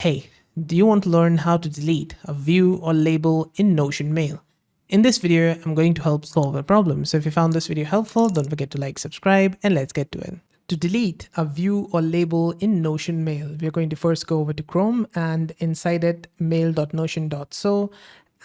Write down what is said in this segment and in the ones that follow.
Hey, do you want to learn how to delete a view or label in Notion Mail? In this video, I'm going to help solve a problem. So if you found this video helpful, don't forget to like, subscribe, and let's get to it. To delete a view or label in Notion Mail, we're going to first go over to Chrome and inside it, mail.notion.so.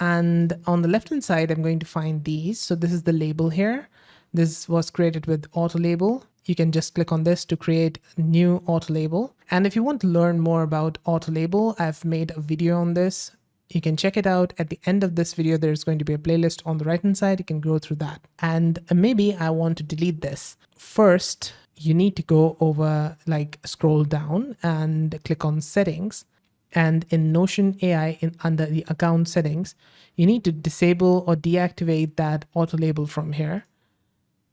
And on the left-hand side, I'm going to find these. So this is the label here. This was created with auto label. You can just click on this to create a new auto label. And if you want to learn more about auto label, I've made a video on this. You can check it out. At the end of this video, there's going to be a playlist on the right hand side. You can go through that. And maybe I want to delete this. First, you need to go over, scroll down and click on settings. And in Notion AI, under the account settings, you need to disable or deactivate that auto label from here.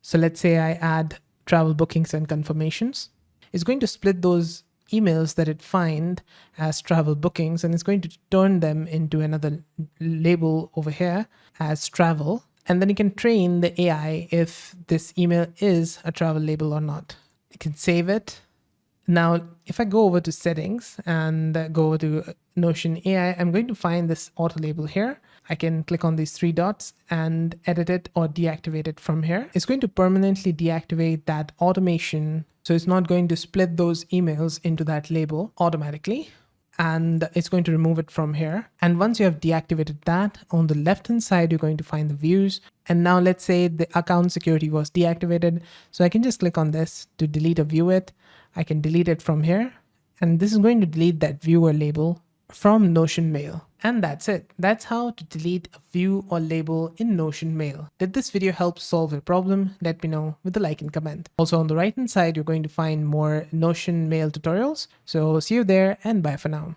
So let's say I add travel bookings and confirmations. It's going to split those emails that it find as travel bookings, and it's going to turn them into another label over here as travel. And then you can train the AI if this email is a travel label or not. You can save it. Now, if I go over to settings and go over to Notion AI, I'm going to find this auto label here. I can click on these three dots and edit it or deactivate it from here. It's going to permanently deactivate that automation. So it's not going to split those emails into that label automatically. And it's going to remove it from here. And once you have deactivated that, on the left-hand side, you're going to find the views. And now let's say the account security was deactivated. So I can just click on this to delete or view it. I can delete it from here. And this is going to delete that viewer label from Notion Mail. And that's it. That's how to delete a view or label in Notion Mail. Did this video help solve your problem? Let me know with a like and comment. Also on the right hand side, you're going to find more Notion Mail tutorials. So see you there and bye for now.